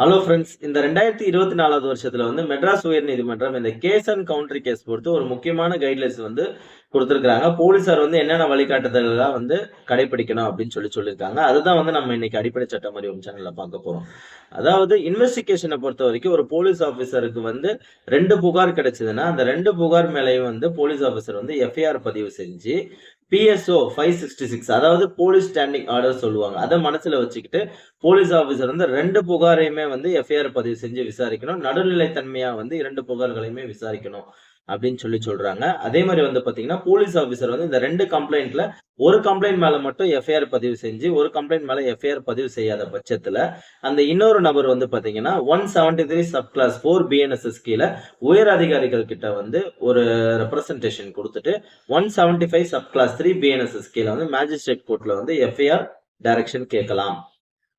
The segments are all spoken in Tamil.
Hello friends. இந்த 2024வது வருஷத்துல மெட்ராஸ் உயர்நீதிமன்றம் இந்த கேஸ் அண்ட் கவுண்டர் கேஸ் பொறுத்து ஒரு முக்கியமான கைட்லைன்ஸ் குடுத்திருக்காங்க. போலீசார் என்னென்ன வழிகாட்டுதல்லாம் கடைபிடிக்கணும் அப்படின்னு சொல்லியிருக்காங்க. அதுதான் நம்ம இன்னைக்கு அடிப்படை சட்டம் அறிவும் சேனல்ல பார்க்க போறோம். அதாவது இன்வெஸ்டிகேஷன பொறுத்தவரைக்கும் ஒரு போலீஸ் ஆபீசருக்கு 2 புகார் கிடைச்சதுன்னா, அந்த 2 புகார் மேலயும் போலீஸ் ஆபீசர் எஃப்ஐஆர் பதிவு செஞ்சு PSO 566 அதாவது போலீஸ் ஸ்டாண்டிங் ஆர்டர் சொல்லுவாங்க. அத மனசுல வச்சுக்கிட்டு போலீஸ் ஆபீசர் 2 புகாரையுமே எஃப்ஐஆர் பதிவு செஞ்சு விசாரிக்கணும். நடுநிலை தன்மையா 2 புகார்களையுமே விசாரிக்கணும் அப்படின்னு சொல்றாங்க. அதே மாதிரி பாத்தீங்கன்னா, போலீஸ் ஆபீசர் இந்த 2 கம்ப்ளைண்ட்ல ஒரு கம்ப்ளைண்ட் மேல மட்டும் எஃப்ஐஆர் பதிவு செஞ்சு, ஒரு கம்ப்ளைண்ட் மேல எஃப்ஐஆர் பதிவு செய்யாத பட்சத்துல, அந்த இன்னொரு நபர் பாத்தீங்கன்னா 173 சப் கிளாஸ் 4 BNSS கீழ உயர் அதிகாரிகள் கிட்ட ஒரு ரெப்ரசன்டேஷன் கொடுத்துட்டு 175 சப் கிளாஸ் 3 BNSS கீழ மேஜிஸ்ட்ரேட் கோர்ட்ல எஃப்ஐஆர் டைரக்ஷன் கேட்கலாம்.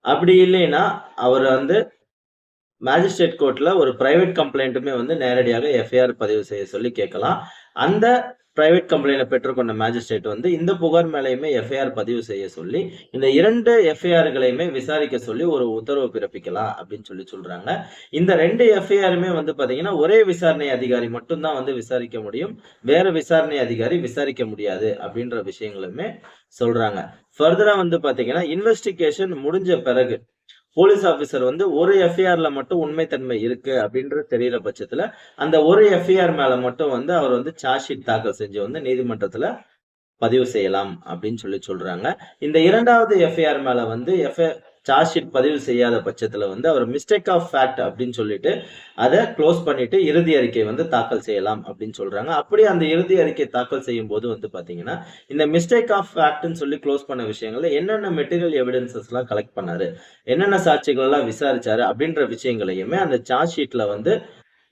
அப்படி இல்லைன்னா அவர் மேஜிஸ்ட்ரேட் கோர்ட்ல ஒரு பிரைவேட் கம்ப்ளைண்ட்டுமே நேரடியாக எஃப்ஐஆர் பதிவு செய்ய சொல்லி கேட்கலாம். அந்த பிரைவேட் கம்ப்ளைண்ட பெற்றுக்கொண்ட மேஜிஸ்ட்ரேட் இந்த புகார் மேலேயுமே எஃப்ஐஆர் பதிவு செய்ய சொல்லி இந்த 2 எஃப்ஐஆர்களையுமே விசாரிக்க சொல்லி ஒரு உத்தரவு பிறப்பிக்கலாம் அப்படின்னு சொல்றாங்க. இந்த 2 எஃப்ஐஆருமே பாத்தீங்கன்னா ஒரே விசாரணை அதிகாரி மட்டும் தான் விசாரிக்க முடியும். வேற விசாரணை அதிகாரி விசாரிக்க முடியாது அப்படின்ற விஷயங்களுமே சொல்றாங்க. ஃபர்தரா பாத்தீங்கன்னா இன்வெஸ்டிகேஷன் முடிஞ்ச பிறகு போலீஸ் ஆபீசர் ஒரு எஃப்ஐஆர்ல மட்டும் உண்மைத்தன்மை இருக்கு அப்படின்றது தெரியற பட்சத்துல அந்த ஒரு எஃப்ஐஆர் மேல மட்டும் அவர் சார்ஜ் ஷீட் தாக்கல் செஞ்சு நீதிமன்றத்துல பதிவு செய்யலாம் அப்படின்னு சொல்றாங்க. இந்த 2வது எஃப்ஐஆர் மேல சார்ஜ் ஷீட் பதிவு செய்யாத பட்சத்துல அவர் மிஸ்டேக் ஆஃப் ஃபேக்ட் அப்படின்னு சொல்லிட்டு அதை க்ளோஸ் பண்ணிட்டு இறுதி அறிக்கை தாக்கல் செய்யலாம் அப்படின்னு சொல்றாங்க. அப்படி அந்த இறுதி அறிக்கை தாக்கல் செய்யும் போது பாத்தீங்கன்னா இந்த மிஸ்டேக் ஆஃப் ஃபேக்ட்னு சொல்லி க்ளோஸ் பண்ண விஷயங்கள்ல என்னென்ன மெட்டீரியல் எவிடன்சஸ் எல்லாம் கலெக்ட் பண்ணாரு, என்னென்ன சாட்சிகள் எல்லாம் விசாரிச்சாரு அப்படின்ற விஷயங்களையுமே அந்த சார்ஜ் ஷீட்ல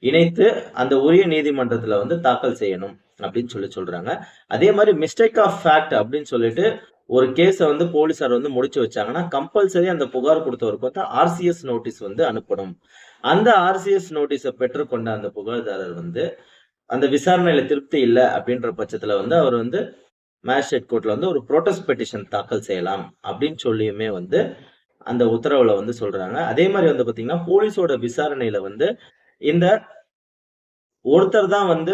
இணைத்து அந்த உரிய நீதிமன்றத்துல தாக்கல் செய்யணும் அப்படின்னு சொல்றாங்க. அதே மாதிரி மிஸ்டேக் ஆஃப் ஃபேக்ட் அப்படின்னு சொல்லிட்டு ஒரு கேஸ போலீசார் முடிச்சு வச்சாங்கன்னா கம்பல்சரி அந்த புகார் கொடுத்தவருக்கு RCS நோட்டீஸ் அனுப்பணும். அந்த RCS நோட்டீஸை பெற்றுக்கொண்ட அந்த புகார்தாரர் அந்த விசாரணையில திருப்தி இல்லை அப்படின்ற பட்சத்துல அவர் மேஜிஸ்ட்ரேட் கோர்ட்ல ஒரு ப்ரோட்டஸ்ட் பெட்டிஷன் தாக்கல் செய்யலாம் அப்படின்னு சொல்லியுமே அந்த உத்தரவுல சொல்றாங்க. அதே மாதிரி பாத்தீங்கன்னா போலீஸோட விசாரணையில இந்த ஒருத்தர் தான்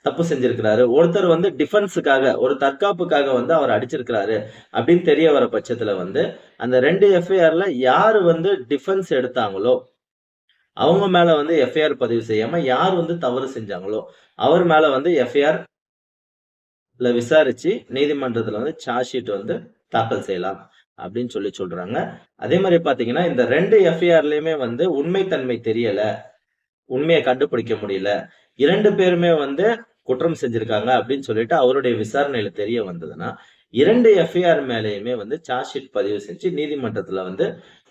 தப்பு செஞ்சிருக்கிறாரு, ஒருத்தர் டிஃபென்ஸுக்காக ஒரு தற்காப்புக்காக அவர் அடிச்சிருக்கிறாரு அப்படின்னு தெரிய வர பட்சத்துல அந்த 2 எஃப்ஐஆர்ல யாரு டிஃபென்ஸ் எடுத்தாங்களோ அவங்க மேல எஃப்ஐஆர் பதிவு செய்யாம யார் தவறு செஞ்சாங்களோ அவர் மேல எஃப்ஐஆர் விசாரிச்சு நீதிமன்றத்துல சார்ஜ் ஷீட் தாக்கல் செய்யலாம் அப்படின்னு சொல்றாங்க. அதே மாதிரி பாத்தீங்கன்னா இந்த 2 எஃப்ஐஆர்லயுமே உண்மைத்தன்மை தெரியல, உண்மையை கண்டுபிடிக்க முடியல, 2 பேருமே குற்றம் செஞ்சிருக்காங்க அப்படின்னு சொல்லிட்டு அவருடைய விசாரணையில தெரிய வந்ததுன்னா 2 எஃப்ஐஆர் மேலேயுமே சார்ஜ் ஷீட் பதிவு செஞ்சு நீதிமன்றத்துல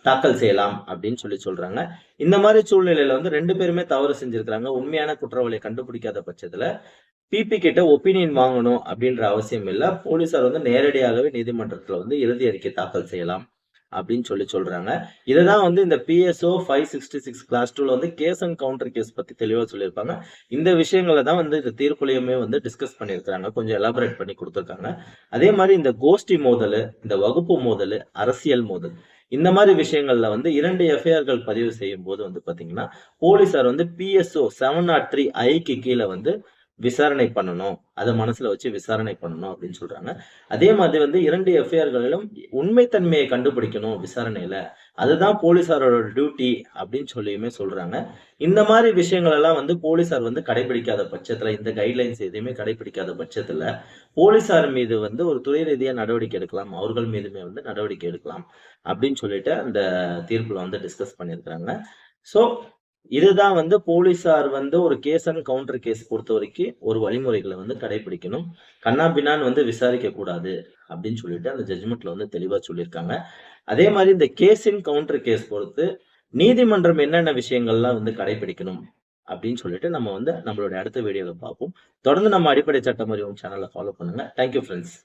தாக்கல் செய்யலாம் அப்படின்னு சொல்றாங்க. இந்த மாதிரி சூழ்நிலையில 2 பேருமே தவறு செஞ்சிருக்காங்க, உண்மையான குற்றவாளியை கண்டுபிடிக்காத பட்சத்துல பிபி கிட்ட ஒப்பீனியன் வாங்கணும் அப்படின்ற அவசியம் இல்ல. போலீசார் நேரடியாகவே நீதிமன்றத்துல இறுதி அறிக்கை தாக்கல் செய்யலாம் அப்படின்னு சொல்றாங்க. இததான் இந்த PSO 566 கிளாஸ் 2ல கேஸ் அண்ட் கவுண்டர் கேஸ் பத்தி தெளிவா சொல்லியிருப்பாங்க. இந்த விஷயங்களை தான் இந்த தீர்ப்புலையுமே டிஸ்கஸ் பண்ணியிருக்காங்க, கொஞ்சம் எலாபரேட் பண்ணி கொடுத்திருக்காங்க. அதே மாதிரி இந்த கோஷ்டி மோதல், இந்த வகுப்பு மோதல், அரசியல் மோதல், இந்த மாதிரி விஷயங்கள்ல 2 எஃப்ஐஆர்கள் பதிவு செய்யும் போது பாத்தீங்கன்னா போலீசார் PSO 703 ஐக்கு கீழே விசாரணை பண்ணணும், அதை மனசுல வச்சு விசாரணை பண்ணணும் அப்படின்னு சொல்றாங்க. அதே மாதிரி 2 எஃப்ஐஆர்களிலும் உண்மைத்தன்மையை கண்டுபிடிக்கணும் விசாரணையில, அதுதான் போலீசாரோட டியூட்டி அப்படின்னு சொல்லியுமே சொல்றாங்க. இந்த மாதிரி விஷயங்கள் எல்லாம் போலீசார் கடைபிடிக்காத பட்சத்துல, இந்த கைட்லைன்ஸ் எதையுமே கடைபிடிக்காத பட்சத்துல போலீசார் மீது ஒரு துறை ரீதியா நடவடிக்கை எடுக்கலாம், அவர்கள் மீதுமே நடவடிக்கை எடுக்கலாம் அப்படின்னு சொல்லிட்டு அந்த தீர்ப்புல டிஸ்கஸ் பண்ணியிருக்காங்க. சோ இதுதான் போலீசார் ஒரு கேஸ் அண்ட் கவுண்டர் கேஸ் பொறுத்த வரைக்கும் ஒரு வழிமுறைகளை கடைபிடிக்கணும். கண்ணாபின்னான்னு விசாரிக்க கூடாது அப்படின்னு சொல்லிட்டு அந்த ஜட்ஜ்மெண்ட்ல தெளிவா சொல்லியிருக்காங்க. அதே மாதிரி இந்த கேஸ் அண்ட் கவுண்டர் கேஸ் பொறுத்து நீதிமன்றம் என்னென்ன விஷயங்கள்லாம் கடைபிடிக்கணும் அப்படின்னு சொல்லிட்டு நம்ம நம்மளுடைய அடுத்த வீடியோல பார்ப்போம். தொடர்ந்து நம்ம அடிப்படை சட்டம் அறிவும் சேனலை ஃபாலோ பண்ணுங்க. Thank you friends.